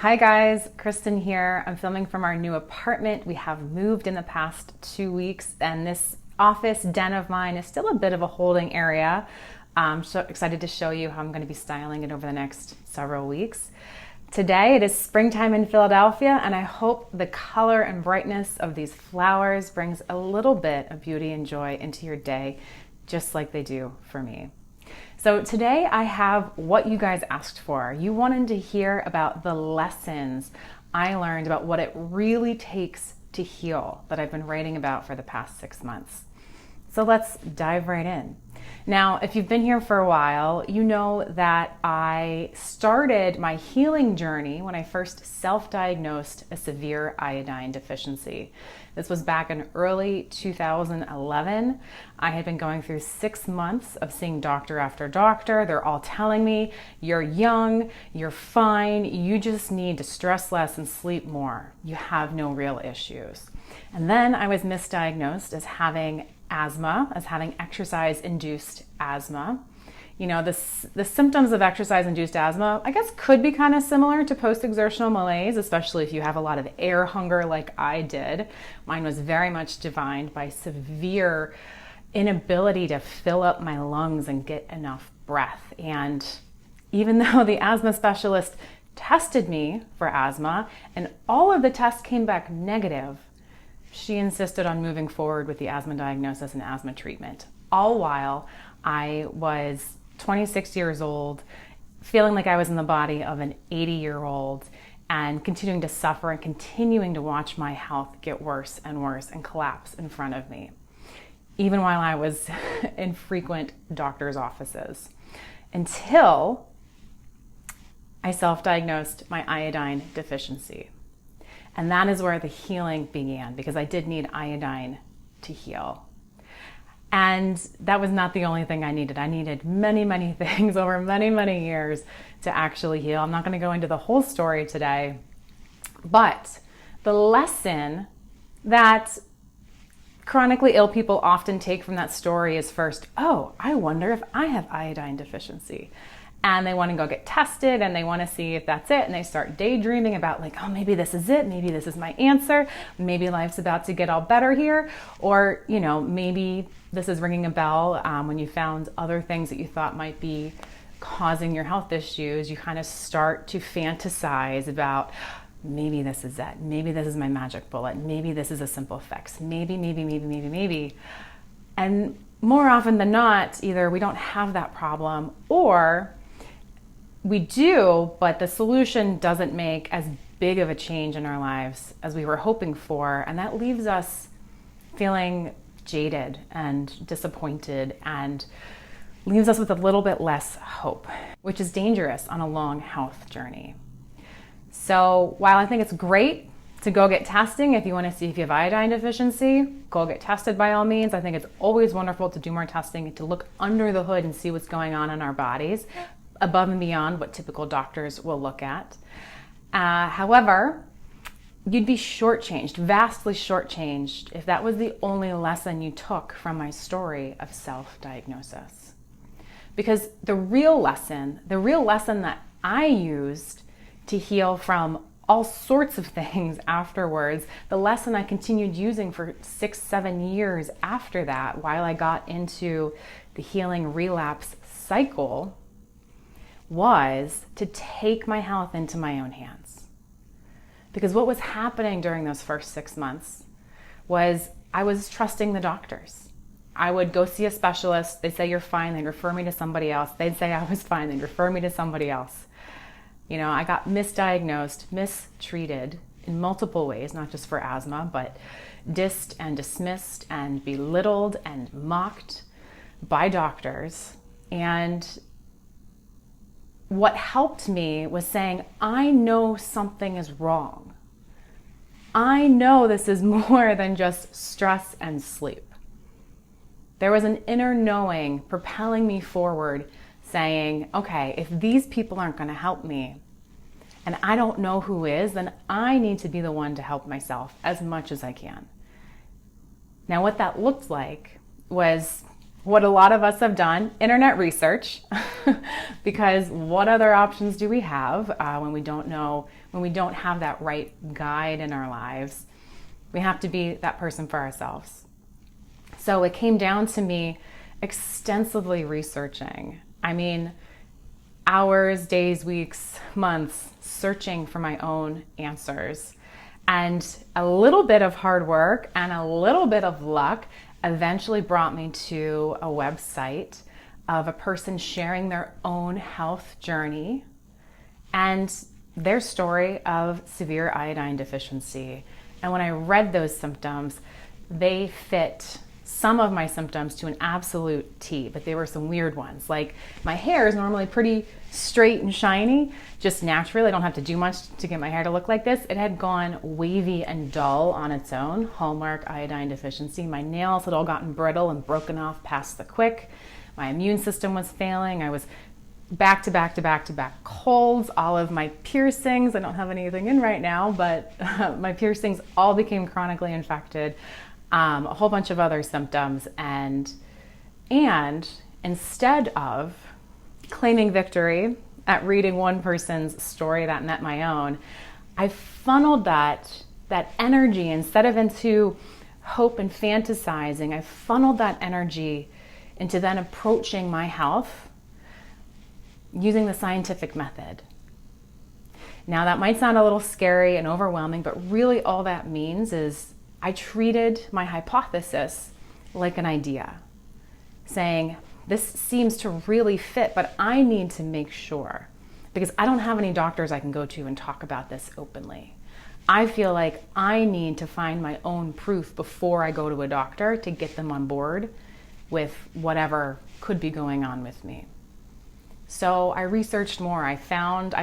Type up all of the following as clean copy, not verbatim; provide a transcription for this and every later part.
Hi guys, Kristen here. I'm filming from our new apartment. We have moved in the past 2 weeks, and this office den of mine is still a bit of a holding area. I'm so excited to show you how I'm going to be styling it over the next several weeks. Today it is springtime in Philadelphia, and I hope the color and brightness of these flowers brings a little bit of beauty and joy into your day, just like they do for me. So today I have what you guys asked for. You wanted to hear about the lessons I learned about what it really takes to heal that I've been writing about for the past 6 months. So let's dive right in. Now, if you've been here for a while, you know that I started my healing journey when I first self-diagnosed a severe iodine deficiency. This was back in early 2011. I had been going through 6 months of seeing doctor after doctor. They're all telling me, you're young, you're fine, you just need to stress less and sleep more. You have no real issues. And then I was misdiagnosed as having asthma, as having exercise-induced asthma. You know, the symptoms of exercise-induced asthma, I guess, could be kind of similar to post-exertional malaise, especially if you have a lot of air hunger like I did. Mine was very much defined by severe inability to fill up my lungs and get enough breath. And even though the asthma specialist tested me for asthma and all of the tests came back negative, she insisted on moving forward with the asthma diagnosis and asthma treatment, all while I was 26 years old, feeling like I was in the body of an 80-year-old and continuing to suffer and continuing to watch my health get worse and worse and collapse in front of me, even while I was in frequent doctor's offices, until I self-diagnosed my iodine deficiency. And that is where the healing began, because I did need iodine to heal. And that was not the only thing I needed. I needed many, many things over many, many years to actually heal. I'm not going to go into the whole story today, but the lesson that chronically ill people often take from that story is first, oh, I wonder if I have iodine deficiency. And they want to go get tested and they want to see if that's it. And they start daydreaming about like, oh, maybe this is it. Maybe this is my answer. Maybe life's about to get all better here. Or, you know, maybe this is ringing a bell when you found other things that you thought might be causing your health issues. You kind of start to fantasize about maybe this is it. Maybe this is my magic bullet. Maybe this is a simple fix. Maybe. And more often than not, either we don't have that problem or we do, but the solution doesn't make as big of a change in our lives as we were hoping for, and that leaves us feeling jaded and disappointed and leaves us with a little bit less hope, which is dangerous on a long health journey. So while I think it's great to go get testing if you want to see if you have iodine deficiency, go get tested by all means. I think it's always wonderful to do more testing and to look under the hood and see what's going on in our bodies, above and beyond what typical doctors will look at. However, you'd be shortchanged, vastly shortchanged, if that was the only lesson you took from my story of self-diagnosis. Because the real lesson that I used to heal from all sorts of things afterwards, the lesson I continued using for 6-7 years after that, while I got into the healing relapse cycle, was to take my health into my own hands. Because what was happening during those first 6 months was I was trusting the doctors. I would go see a specialist, they'd say you're fine, they'd refer me to somebody else. They'd say I was fine, they'd refer me to somebody else. You know, I got misdiagnosed, mistreated in multiple ways, not just for asthma, but dissed and dismissed and belittled and mocked by doctors. And what helped me was saying, I know something is wrong. I know this is more than just stress and sleep. There was an inner knowing propelling me forward, saying, okay, if these people aren't going to help me, and I don't know who is, then I need to be the one to help myself as much as I can. Now, what that looked like was what a lot of us have done, internet research, because what other options do we have when we don't know, when we don't have that right guide in our lives? We have to be that person for ourselves. So it came down to me extensively researching. I mean, hours, days, weeks, months, searching for my own answers. And a little bit of hard work and a little bit of luck eventually brought me to a website of a person sharing their own health journey and their story of severe iodine deficiency. And when I read those symptoms, they fit some of my symptoms to an absolute T, but they were some weird ones. Like my hair is normally pretty straight and shiny, just naturally. I don't have to do much to get my hair to look like this. It had gone wavy and dull on its own, hallmark iodine deficiency. My nails had all gotten brittle and broken off past the quick. My immune system was failing. I was back to back colds. All of my piercings, I don't have anything in right now, but my piercings all became chronically infected. A whole bunch of other symptoms, and instead of claiming victory at reading one person's story that met my own, I funneled that energy, instead of into hope and fantasizing, I funneled that energy into then approaching my health using the scientific method. Now that might sound a little scary and overwhelming, but really all that means is I treated my hypothesis like an idea, saying, this seems to really fit, but I need to make sure, because I don't have any doctors I can go to and talk about this openly. I feel like I need to find my own proof before I go to a doctor to get them on board with whatever could be going on with me. So I researched more. I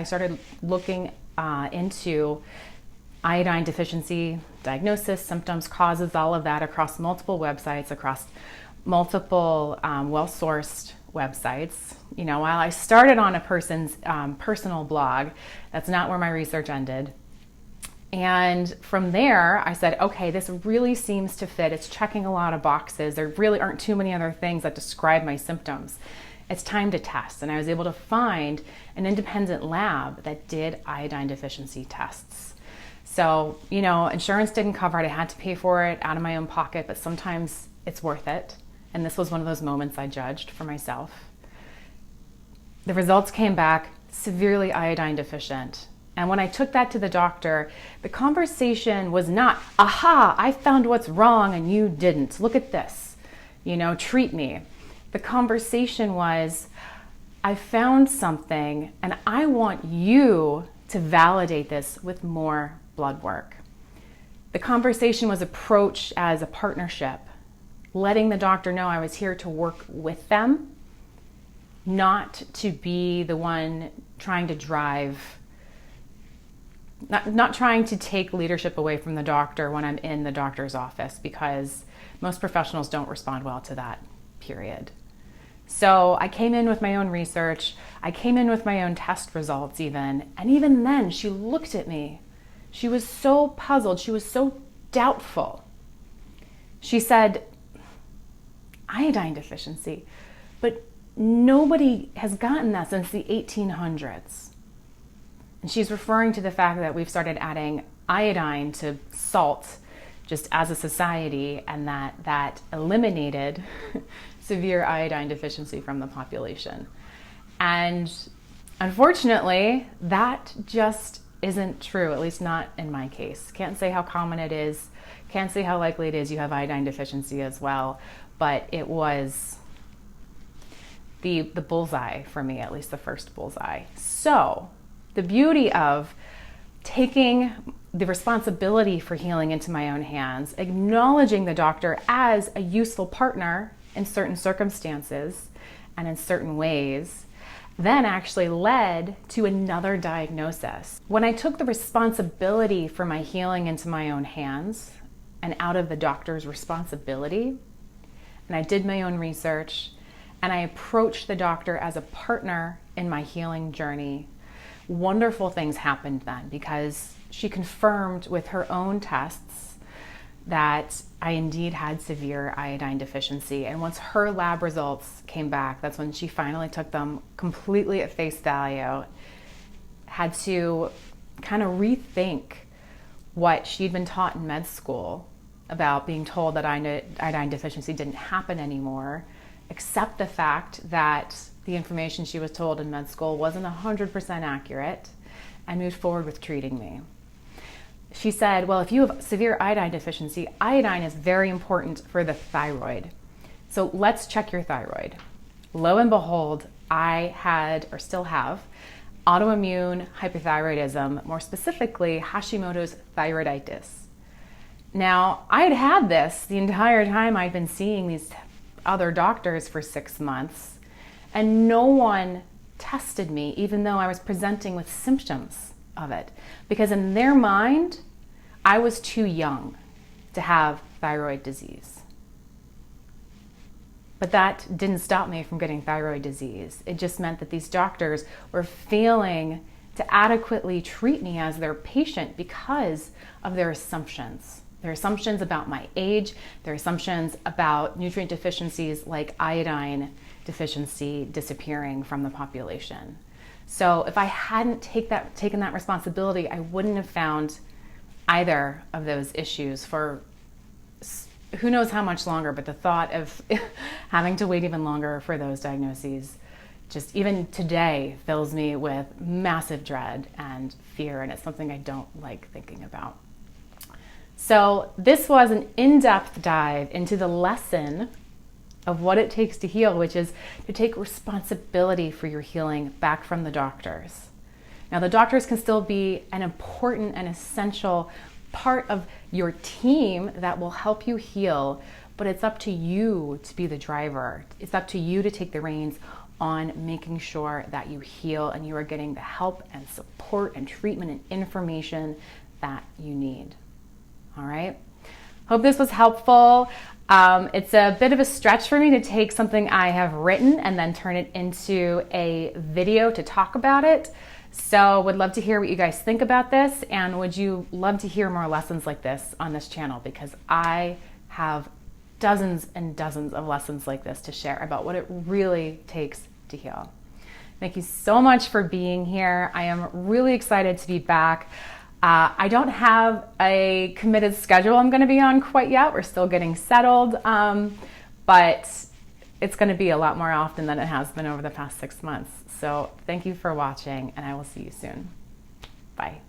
started looking into iodine deficiency, diagnosis, symptoms, causes, all of that across multiple websites, across multiple well-sourced websites. You know, while I started on a person's personal blog, that's not where my research ended. And from there, I said, okay, this really seems to fit. It's checking a lot of boxes. There really aren't too many other things that describe my symptoms. It's time to test. And I was able to find an independent lab that did iodine deficiency tests. So, you know, insurance didn't cover it. I had to pay for it out of my own pocket, but sometimes it's worth it. And this was one of those moments I judged for myself. The results came back severely iodine deficient. And when I took that to the doctor, the conversation was not, aha, I found what's wrong and you didn't. Look at this, you know, treat me. The conversation was, I found something and I want you to validate this with more blood work. The conversation was approached as a partnership, letting the doctor know I was here to work with them, not to be the one trying to drive, not trying to take leadership away from the doctor when I'm in the doctor's office, because most professionals don't respond well to that, period. So I came in with my own research, I came in with my own test results even, and even then she looked at me. She was so puzzled, she was so doubtful. She said, iodine deficiency, but nobody has gotten that since the 1800s. And she's referring to the fact that we've started adding iodine to salt just as a society, and that eliminated severe iodine deficiency from the population. And unfortunately, that just isn't true, at least not in my case. Can't say how common it is, can't say how likely it is you have iodine deficiency as well, but it was the bullseye for me, at least the first bullseye. So the beauty of taking the responsibility for healing into my own hands, acknowledging the doctor as a useful partner in certain circumstances and in certain ways, then actually led to another diagnosis. When I took the responsibility for my healing into my own hands and out of the doctor's responsibility, and I did my own research, and I approached the doctor as a partner in my healing journey, wonderful things happened then, because she confirmed with her own tests that I indeed had severe iodine deficiency. And once her lab results came back, that's when she finally took them completely at face value, had to kind of rethink what she'd been taught in med school about being told that iodine deficiency didn't happen anymore, accept the fact that the information she was told in med school wasn't 100% accurate, and moved forward with treating me. She said, well, if you have severe iodine deficiency, iodine is very important for the thyroid. So let's check your thyroid. Lo and behold, I had, or still have, autoimmune hypothyroidism, more specifically Hashimoto's thyroiditis. Now, I had had this the entire time I'd been seeing these other doctors for 6 months, and no one tested me, even though I was presenting with symptoms of it, because in their mind, I was too young to have thyroid disease. But that didn't stop me from getting thyroid disease. It just meant that these doctors were failing to adequately treat me as their patient because of their assumptions. Their assumptions about my age, their assumptions about nutrient deficiencies like iodine deficiency disappearing from the population. So if I hadn't taken that responsibility, I wouldn't have found either of those issues for who knows how much longer, but the thought of having to wait even longer for those diagnoses just even today fills me with massive dread and fear, and it's something I don't like thinking about. So this was an in-depth dive into the lesson of what it takes to heal, which is to take responsibility for your healing back from the doctors. Now, the doctors can still be an important and essential part of your team that will help you heal, but it's up to you to be the driver. It's up to you to take the reins on making sure that you heal and you are getting the help and support and treatment and information that you need. All right? Hope this was helpful. It's a bit of a stretch for me to take something I have written and then turn it into a video to talk about it. So would love to hear what you guys think about this, and would you love to hear more lessons like this on this channel, because I have dozens and dozens of lessons like this to share about what it really takes to heal. Thank you so much for being here. I am really excited to be back. I don't have a committed schedule I'm going to be on quite yet. We're still getting settled, but it's going to be a lot more often than it has been over the past 6 months. So thank you for watching, and I will see you soon. Bye.